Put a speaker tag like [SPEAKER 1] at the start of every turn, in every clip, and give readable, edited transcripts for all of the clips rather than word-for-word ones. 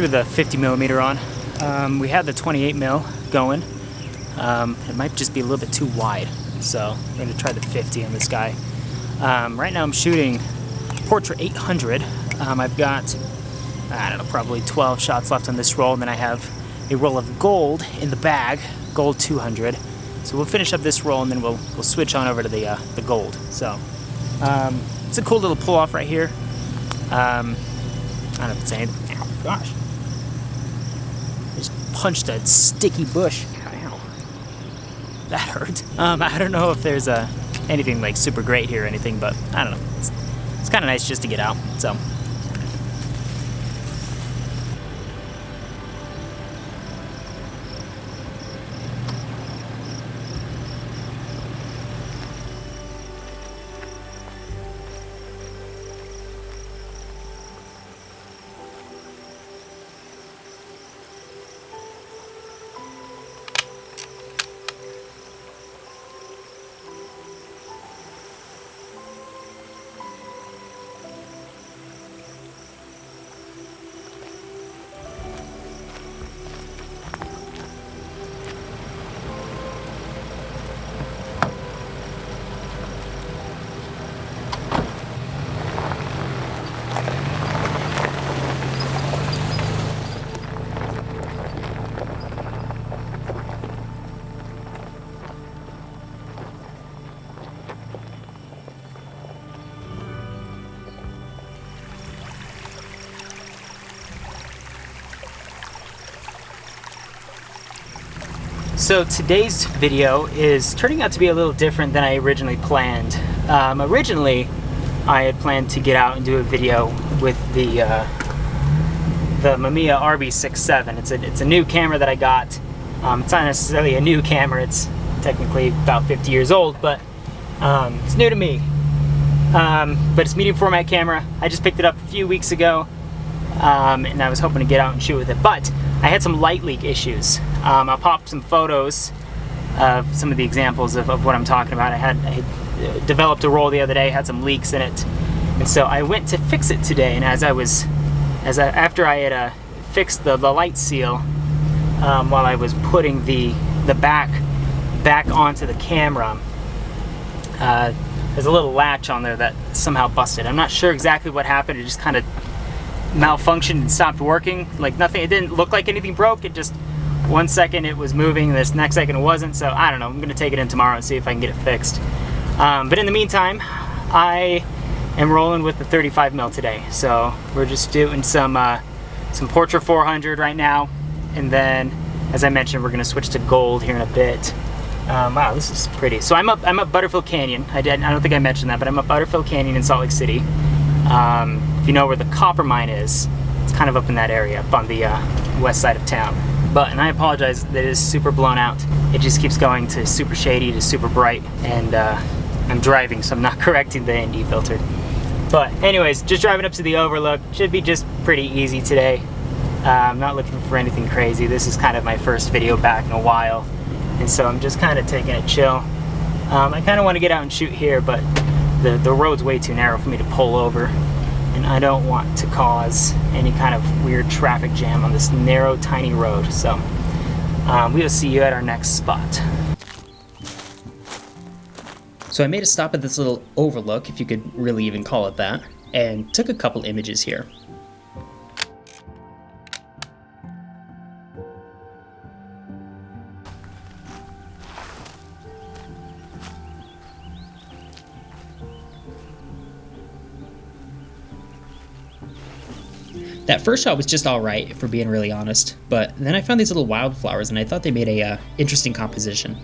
[SPEAKER 1] threw the 50mm on. We had the 28mm going. It might just be a little bit too wide, so I'm going to try the 50 on this guy. Right now I'm shooting Portra 800. I've got, I don't know, probably 12 shots left on this roll, and then I have a roll of gold in the bag, gold 200. So we'll finish up this roll, and then we'll switch on over to the gold. So it's a cool little pull off right here. I don't know if it's anything. Oh gosh! I just punched a sticky bush. Ow. That hurt. I don't know if there's anything like super great here or anything, but I don't know. It's kind of nice just to get out. So. So today's video is turning out to be a little different than I originally planned. Originally, I had planned to get out and do a video with the Mamiya RB67. It's a new camera that I got. It's not necessarily a new camera. It's technically about 50 years old, but it's new to me. But it's a medium format camera. I just picked it up a few weeks ago, and I was hoping to get out and shoot with it. But I had some light leak issues. I'll pop some photos of some of the examples of what I'm talking about. I developed a roll the other day, had some leaks in it, and so I went to fix it today. And after I had fixed the light seal, while I was putting the back onto the camera, there's a little latch on there that somehow busted. I'm not sure exactly what happened. It just kind of malfunctioned and stopped working. Like nothing. It didn't look like anything broke. It just, one second it was moving, this next second it wasn't. So I don't know. I'm gonna take it in tomorrow and see if I can get it fixed. But in the meantime, I am rolling with the 35mm today. So we're just doing some Portra 400 right now, and then, as I mentioned, we're gonna switch to gold here in a bit. Wow, this is pretty. So I'm up Butterfield Canyon. I don't think I mentioned that, but I'm up Butterfield Canyon in Salt Lake City. If you know where the copper mine is, it's kind of up in that area, up on the west side of town. And I apologize that it is super blown out. It just keeps going to super shady to super bright, and I'm driving, so I'm not correcting the ND filter. But anyways, just driving up to the overlook. Should be just pretty easy today. I'm not looking for anything crazy. This is kind of my first video back in a while, and so I'm just kind of taking it chill. I kind of want to get out and shoot here, but the road's way too narrow for me to pull over, and I don't want to cause any kind of weird traffic jam on this narrow, tiny road. So we'll see you at our next spot. So I made a stop at this little overlook, if you could really even call it that, and took a couple images here. That first shot was just alright, if we're being really honest, but then I found these little wildflowers and I thought they made a interesting composition.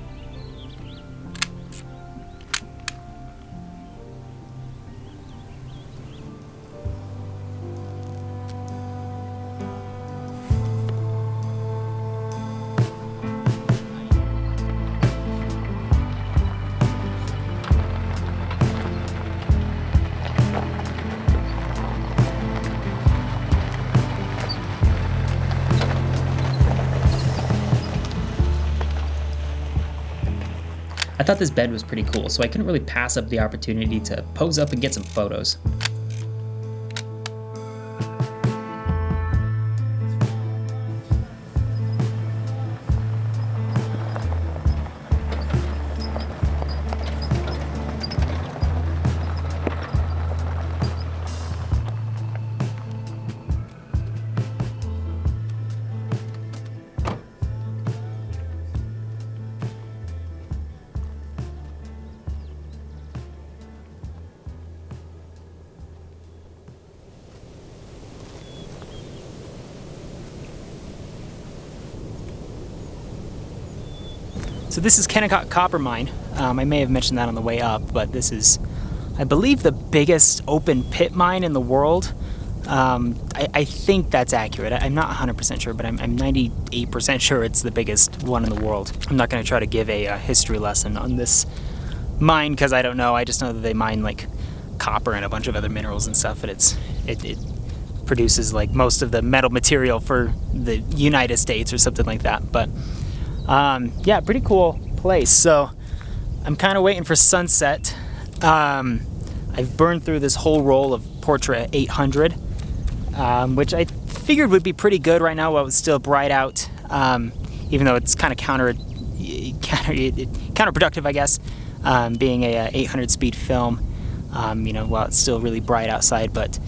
[SPEAKER 1] I thought this bed was pretty cool, so I couldn't really pass up the opportunity to pose up and get some photos. So this is Kennecott Copper Mine. I may have mentioned that on the way up, but this is, I believe, the biggest open pit mine in the world. I think that's accurate. I'm not 100% sure, but I'm 98% sure it's the biggest one in the world. I'm not going to try to give a history lesson on this mine because I don't know. I just know that they mine like copper and a bunch of other minerals and stuff, and it produces like most of the metal material for the United States or something like that. But yeah, pretty cool place. So I'm kind of waiting for sunset. I've burned through this whole roll of Portra 800, which I figured would be pretty good right now while it's still bright out, even though it's kind of counterproductive, I guess, being a 800 speed film, you know, while it's still really bright outside. But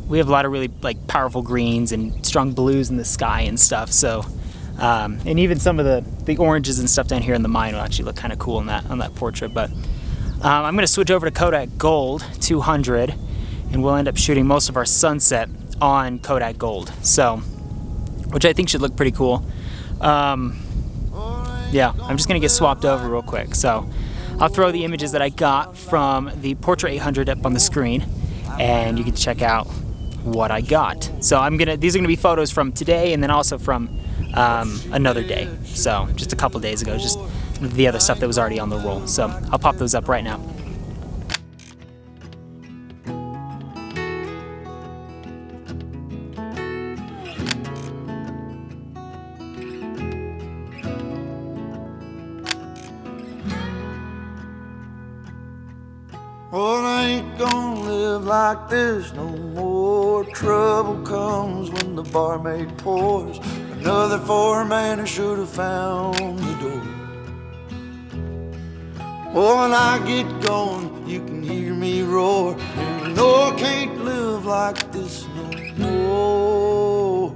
[SPEAKER 1] we have a lot of really like powerful greens and strong blues in the sky and stuff. So, and even some of the oranges and stuff down here in the mine will actually look kind of cool on that Portra. But I'm going to switch over to Kodak Gold 200, and we'll end up shooting most of our sunset on Kodak Gold. So, which I think should look pretty cool. Yeah, I'm just going to get swapped over real quick. So I'll throw the images that I got from the Portra 800 up on the screen, and you can check out what I got. So these are going to be photos from today and then also from another day. So just a couple days ago, just the other stuff that was already on the roll. So I'll pop those up right now.
[SPEAKER 2] Well, I ain't gonna live like this no more. Trouble comes when the barmaid pours another for a man who should have found the door. Oh, when I get going, you can hear me roar, and you know I can't live like this no more.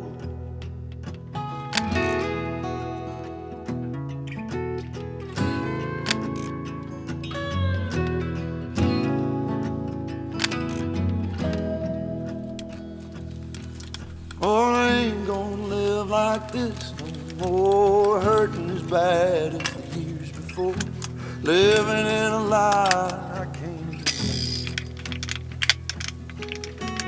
[SPEAKER 2] Oh, I ain't gonna live like this no more. Hurting as bad as the years before. Living in a lie I can't believe.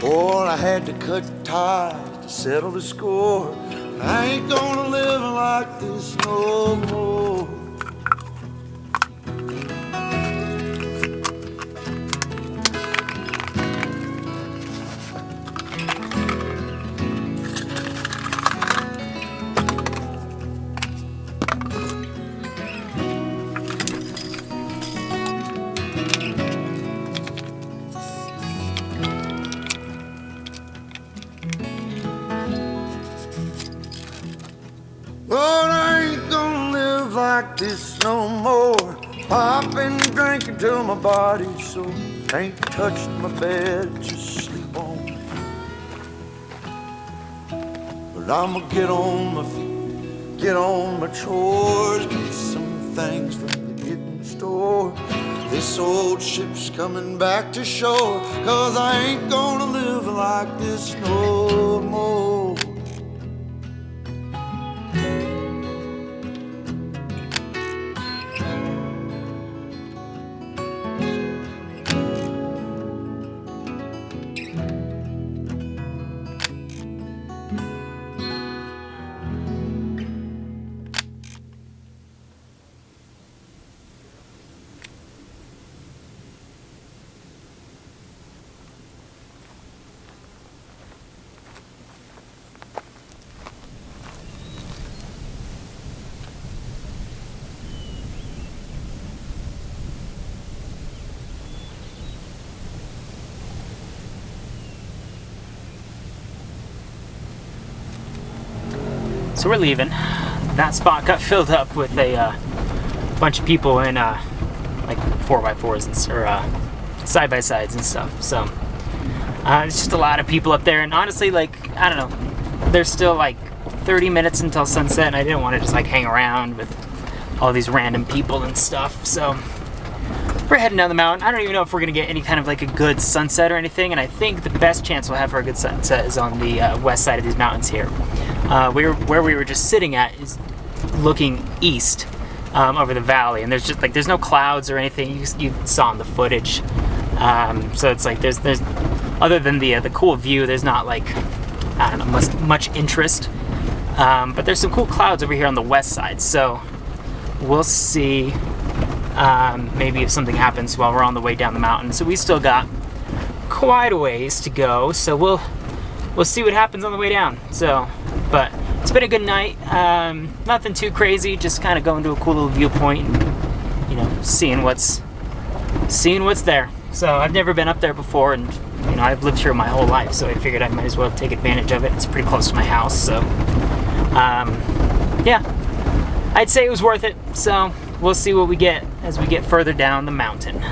[SPEAKER 2] Oh, I had to cut ties to settle the score. I ain't gonna live like this no more. Lord, I ain't gonna live like this no more. I've been drinking till my body's sore. Ain't touched my bed, just sleep on me. But I'ma get on my feet, get on my chores, get some things from the getting store. This old ship's coming back to shore, 'cause I ain't gonna live like this no more.
[SPEAKER 1] So we're leaving. That spot got filled up with a bunch of people in like 4x4s or side-by-sides and stuff. So it's just a lot of people up there, and honestly, like, I don't know, there's still like 30 minutes until sunset, and I didn't want to just like hang around with all these random people and stuff. So we're heading down the mountain. I don't even know if we're gonna get any kind of like a good sunset or anything, and I think the best chance we'll have for a good sunset is on the west side of these mountains here. Where we were just sitting at is looking east, over the valley, and there's no clouds or anything. You saw in the footage. So it's like there's other than the cool view, there's not like, I don't know, much interest. But there's some cool clouds over here on the west side, so we'll see maybe if something happens while we're on the way down the mountain. So we still got quite a ways to go, so we'll see what happens on the way down. So, but it's been a good night. Nothing too crazy, just kind of going to a cool little viewpoint and, you know, seeing what's there. So I've never been up there before, and you know, I've lived here my whole life, so I figured I might as well take advantage of it. It's pretty close to my house, so yeah, I'd say it was worth it. So we'll see what we get as we get further down the mountain.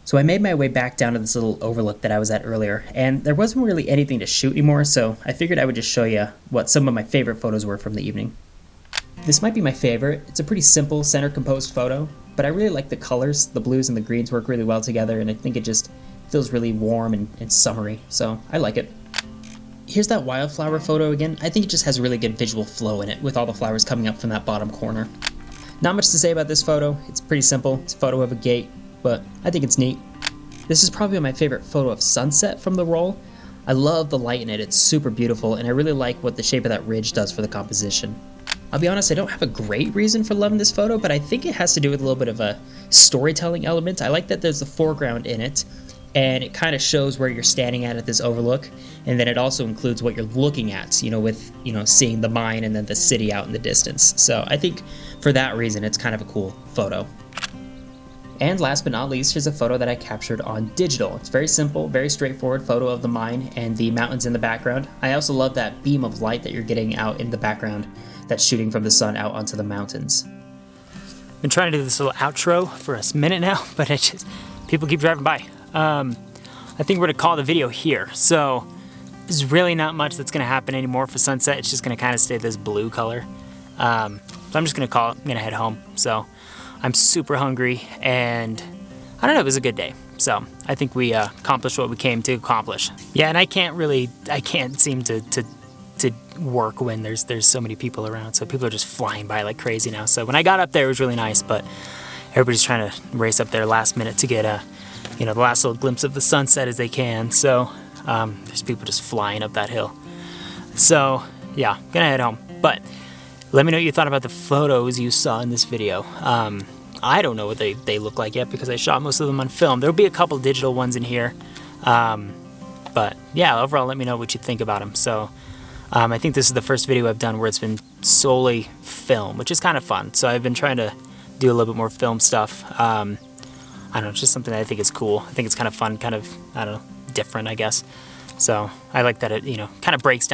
[SPEAKER 3] So I made my way back down to this little overlook that I was at earlier, and there wasn't really anything to shoot anymore, so I figured I would just show you what some of my favorite photos were from the evening. This might be my favorite. It's a pretty simple center composed photo, but I really like the colors. The blues and the greens work really well together, and I think it just feels really warm and summery, so I like it. Here's that wildflower photo again. I think it just has a really good visual flow in it, with all the flowers coming up from that bottom corner. Not much to say about this photo. It's pretty simple. It's a photo of a gate, but I think it's neat. This is probably my favorite photo of sunset from the roll. I love the light in it. It's super beautiful, and I really like what the shape of that ridge does for the composition. I'll be honest, I don't have a great reason for loving this photo, but I think it has to do with a little bit of a storytelling element. I like that there's the foreground in it, and it kind of shows where you're standing at this overlook, and then it also includes what you're looking at, you know, with, you know, seeing the mine and then the city out in the distance. So I think for that reason, it's kind of a cool photo. And last but not least, here's a photo that I captured on digital. It's very simple, very straightforward photo of the mine and the mountains in the background. I also love that beam of light that you're getting out in the background that's shooting from the sun out onto the mountains.
[SPEAKER 1] Been trying to do this little outro for a minute now, but it just, people keep driving by. I think we're gonna call the video here. So there's really not much that's gonna happen anymore for sunset. It's just gonna kind of stay this blue color. So I'm just gonna call it, I'm gonna head home. So I'm super hungry, and I don't know, it was a good day. So I think we accomplished what we came to accomplish. Yeah, and I can't seem to work when there's so many people around. So people are just flying by like crazy now. So when I got up there, it was really nice, but everybody's trying to race up there last minute to get you know, the last little glimpse of the sunset as they can. So there's people just flying up that hill. So yeah, gonna head home. But let me know what you thought about the photos you saw in this video. I don't know what they look like yet because I shot most of them on film. There'll be a couple digital ones in here. But yeah, overall, let me know what you think about them. So I think this is the first video I've done where it's been solely film, which is kind of fun. So I've been trying to do a little bit more film stuff. I don't know, it's just something that I think is cool. I think it's kind of fun, kind of, I don't know, different, I guess. So I like that it, you know, kind of breaks you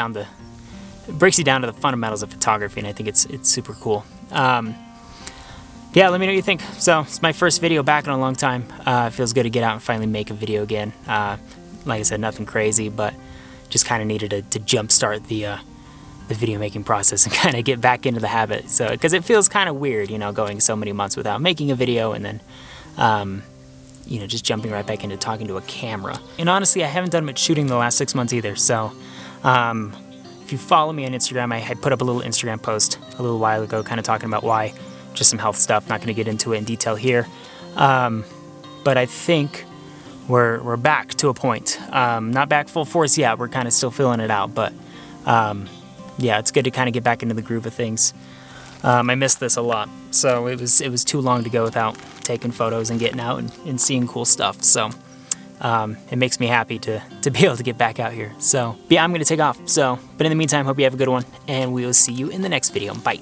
[SPEAKER 1] down to the fundamentals of photography, and I think it's super cool. Yeah, let me know what you think. So it's my first video back in a long time. It feels good to get out and finally make a video again. Like I said, nothing crazy, but just kind of needed to jumpstart the video making process and kind of get back into the habit. So because it feels kind of weird, you know, going so many months without making a video and then you know, just jumping right back into talking to a camera. And honestly, I haven't done much shooting the last 6 months either. So if you follow me on Instagram, I put up a little Instagram post a little while ago kind of talking about why, just some health stuff. Not going to get into it in detail here. But I think we're back to a point. Not back full force yet. We're kind of still filling it out. But yeah, it's good to kind of get back into the groove of things. I missed this a lot. So it was too long to go without taking photos and getting out and seeing cool stuff. So it makes me happy to be able to get back out here. So yeah, I'm going to take off. So, but in the meantime, hope you have a good one, and we will see you in the next video. Bye.